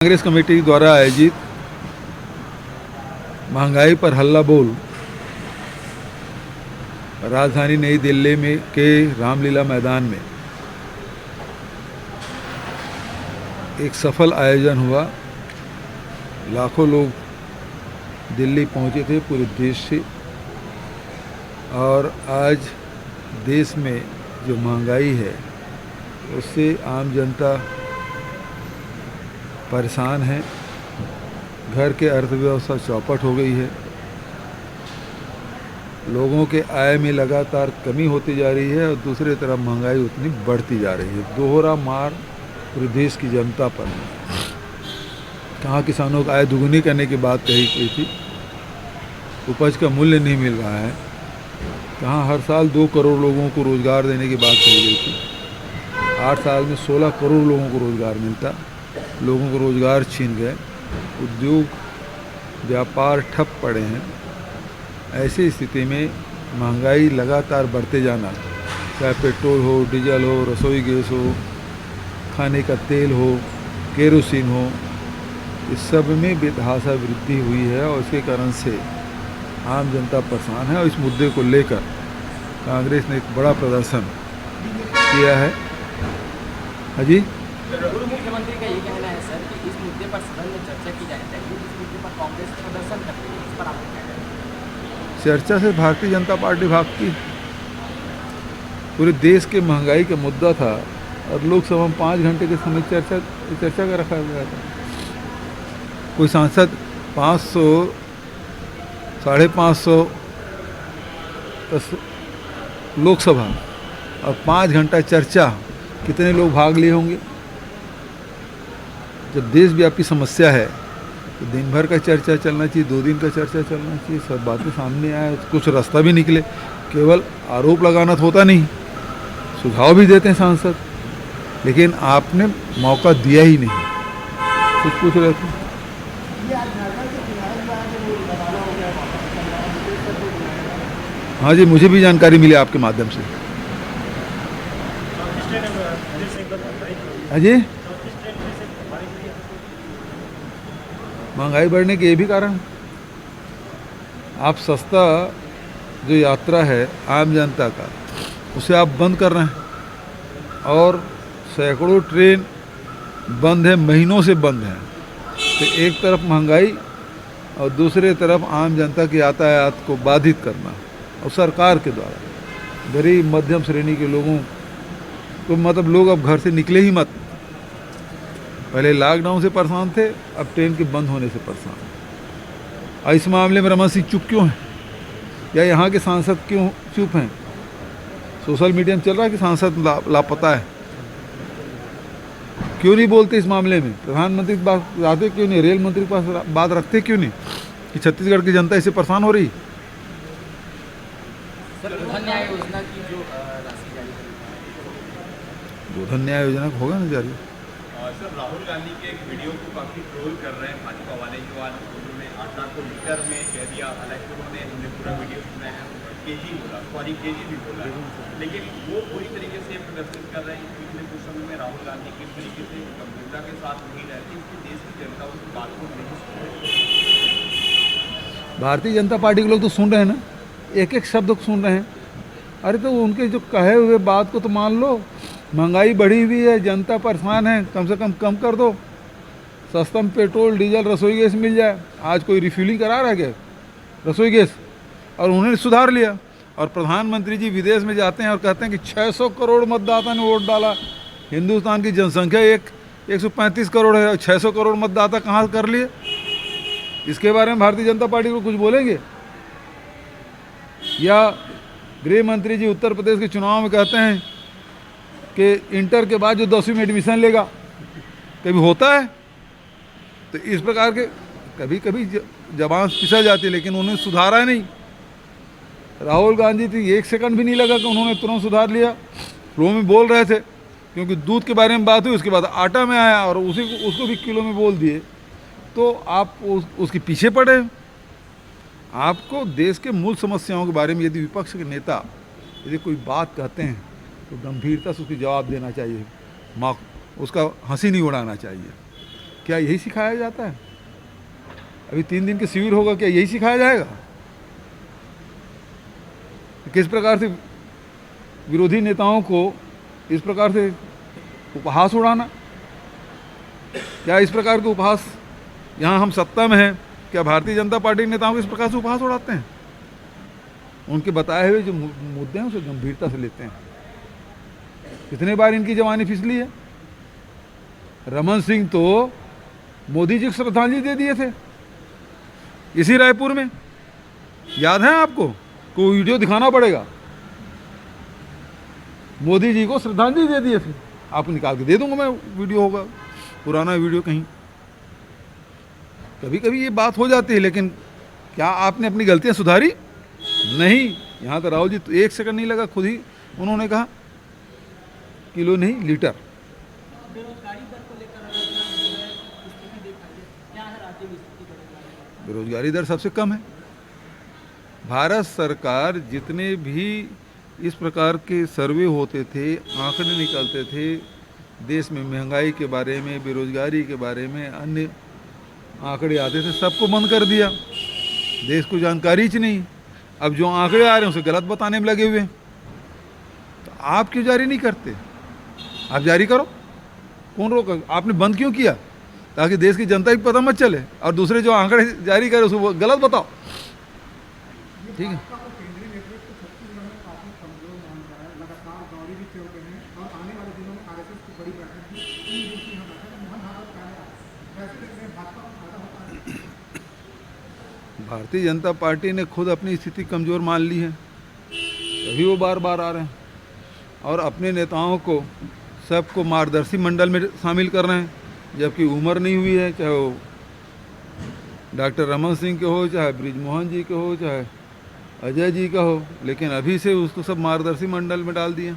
Congress committee द्वारा आयोजित महंगाई पर हल्ला बोल राजधानी नई दिल्ली में के रामलीला मैदान में एक सफल आयोजन हुआ। लाखों लोग दिल्ली पहुंचे थे पूरे देश से। और आज देश में जो महंगाई है उससे आम जनता परेशान है। घर के अर्थव्यवस्था चौपट हो गई है। लोगों के आय में लगातार कमी होती जा रही है और दूसरी तरफ महंगाई उतनी बढ़ती जा रही है। दोहरा मार पूरे देश की जनता पर है। कहाँ किसानों को आय दुगुनी करने की बात कही गई थी, उपज का मूल्य नहीं मिल रहा है। कहाँ हर साल 2 करोड़ लोगों को रोज़गार देने की बात कही गई थी। 8 साल में 16 करोड़ लोगों को रोज़गार मिलता, लोगों को रोज़गार छीन गए। उद्योग व्यापार ठप पड़े हैं। ऐसी स्थिति में महंगाई लगातार बढ़ते जाना, चाहे पेट्रोल हो, डीजल हो, रसोई गैस हो, खाने का तेल हो, केरोसिन हो, इस सब में बेतहाशा वृद्धि हुई है और इसके कारण से आम जनता परेशान है। और इस मुद्दे को लेकर कांग्रेस ने एक बड़ा प्रदर्शन किया है। हाँ जी, पूर्व मुख्यमंत्री का ये कहना है सर कि इस मुद्दे पर सदन में चर्चा की जानी चाहिए। इस मुद्दे पर कांग्रेस प्रदर्शन कर रही है, इस पर आप क्या कहेंगे? चर्चा से भारतीय जनता पार्टी भागती। पूरे देश के महंगाई का मुद्दा था और लोकसभा में 5 घंटे के समय चर्चा का रखा गया था। कोई सांसद 500 550 लोकसभा और 5 घंटा चर्चा, कितने लोग भाग लिए होंगे? जब देशव्यापी समस्या है तो दिन भर का चर्चा चलना चाहिए, 2 दिन का चर्चा चलना चाहिए, सब बातें सामने आए, कुछ रास्ता भी निकले। केवल आरोप लगाना तो होता नहीं, सुझाव भी देते हैं सांसद, लेकिन आपने मौका दिया ही नहीं। कुछ पूछ रहे थे? हाँ जी, मुझे भी जानकारी मिली आपके माध्यम से। हाँ जी, महंगाई बढ़ने के ये भी कारण, आप सस्ता जो यात्रा है आम जनता का, उसे आप बंद कर रहे हैं और सैकड़ों ट्रेन बंद है, महीनों से बंद है। तो एक तरफ महंगाई और दूसरे तरफ आम जनता के यातायात को बाधित करना, और सरकार के द्वारा गरीब मध्यम श्रेणी के लोगों को, मतलब लोग अब घर से निकले ही मत। पहले लॉकडाउन से परेशान थे, अब ट्रेन के बंद होने से परेशान। और इस मामले में रमन सिंह चुप क्यों हैं, या यहाँ के सांसद क्यों चुप हैं? सोशल मीडिया में चल रहा है कि सांसद लापता है। क्यों नहीं बोलते इस मामले में? प्रधानमंत्री की बात लाते क्यों नहीं? रेल मंत्री के पास बात रखते क्यों नहीं कि छत्तीसगढ़ की जनता इससे परेशान हो रही? सर, गोधन न्याय योजना की जो राशि जारी करी, गोधन न्याय योजना होगा ना जारी। सर, राहुल गांधी के एक वीडियो को काफ़ी ट्रोल कर रहे हैं भाजपा वाले, जो आज उन्होंने आटा को लीटर में कह दिया। हालांकि उन्होंने, हमने पूरा वीडियो सुना है, केजी बोला, सॉरी केजी भी बोला है, लेकिन वो पूरी तरीके से प्रदर्शित कर रहे हैं कि पिछले कुछ समय में राहुल गांधी किस तरीके से गंभीरता के साथ नहीं रहती, इसकी देश की जनता उस बात को नहीं सुन रही। भारतीय जनता पार्टी के लोग तो सुन रहे हैं ना, एक एक शब्द को सुन रहे हैं। अरे तो उनके जो कहे हुए बात को तो मान लो। महंगाई बढ़ी हुई है, जनता परेशान है, कम से कम कर दो। सस्ता में पेट्रोल, डीजल, रसोई गैस मिल जाए। आज कोई रिफ्यूलिंग करा रहा है क्या रसोई गैस? और उन्होंने सुधार लिया। और प्रधानमंत्री जी विदेश में जाते हैं और कहते हैं कि 600 करोड़ मतदाता ने वोट डाला। हिंदुस्तान की जनसंख्या 135 करोड़ है और 600 करोड़ मतदाता कहाँ कर लिए? इसके बारे में भारतीय जनता पार्टी को कुछ बोलेंगे? या गृह मंत्री जी उत्तर प्रदेश के चुनाव में कहते हैं कि इंटर के बाद जो 10वीं में एडमिशन लेगा, कभी होता है? तो इस प्रकार के कभी कभी जबान पिसा जाती है, लेकिन उन्होंने सुधारा नहीं। राहुल गांधी थी, 1 सेकंड भी नहीं लगा कि उन्होंने तुरंत सुधार लिया। फ्लो में बोल रहे थे, क्योंकि दूध के बारे में बात हुई, उसके बाद आटा में आया और उसको भी किलो में बोल दिए। तो आप उसके पीछे पड़े। आपको देश के मूल समस्याओं के बारे में यदि विपक्ष के नेता यदि कोई बात कहते हैं तो गंभीरता से उसकी जवाब देना चाहिए, उसका हंसी नहीं उड़ाना चाहिए। क्या यही सिखाया जाता है? अभी 3 दिन के शिविर होगा, क्या यही सिखाया जाएगा? किस प्रकार से विरोधी नेताओं को इस प्रकार से उपहास उड़ाना? क्या इस प्रकार के उपहास, यहाँ हम सत्ता में हैं, क्या भारतीय जनता पार्टी के नेताओं को इस प्रकार से उपहास उड़ाते हैं? उनके बताए हुए जो मुद्दे हैं उसे गंभीरता से लेते हैं। कितने बार इनकी जवानी फिसली है। रमन सिंह तो मोदी जी को श्रद्धांजलि दे दिए थे इसी रायपुर में, याद है आपको? कोई वीडियो दिखाना पड़ेगा। मोदी जी को श्रद्धांजलि दे दिए थे, आपको निकाल के दे दूंगा मैं, वीडियो होगा, पुराना वीडियो कहीं। कभी कभी ये बात हो जाती है, लेकिन क्या आपने अपनी गलतियां सुधारी? नहीं। यहाँ तो राहुल जी तो 1 सेकंड नहीं लगा, खुद ही उन्होंने कहा किलो नहीं लीटर। बेरोजगारी दर को लेकर अगर स्थिति देखा जाए, क्या है राज्य में स्थिति बेरोजगारी? बेरोजगारी दर सबसे कम है। भारत सरकार जितने भी इस प्रकार के सर्वे होते थे, आंकड़े निकलते थे देश में महंगाई के बारे में, बेरोजगारी के बारे में, अन्य आंकड़े आते थे, सबको बंद कर दिया। देश को जानकारी ही नहीं। अब जो आंकड़े आ रहे हैं उसे गलत बताने में लगे हुए हैं। तो आप क्यों जारी नहीं करते? आप जारी करो, कौन रोका? आपने बंद क्यों किया? ताकि देश की जनता को पता मत चले, और दूसरे जो आंकड़े जारी करे उसको गलत बताओ। ठीक है। भारतीय जनता पार्टी ने खुद अपनी स्थिति कमज़ोर मान ली है, तभी वो बार बार आ रहे हैं और अपने नेताओं को सबको मार्गदर्शी मंडल में शामिल कर रहे हैं, जबकि उम्र नहीं हुई है। चाहे वो डॉक्टर रमन सिंह के हो, चाहे ब्रिजमोहन जी के हो, चाहे अजय जी का हो, लेकिन अभी से उसको सब मार्गदर्शी मंडल में डाल दिए।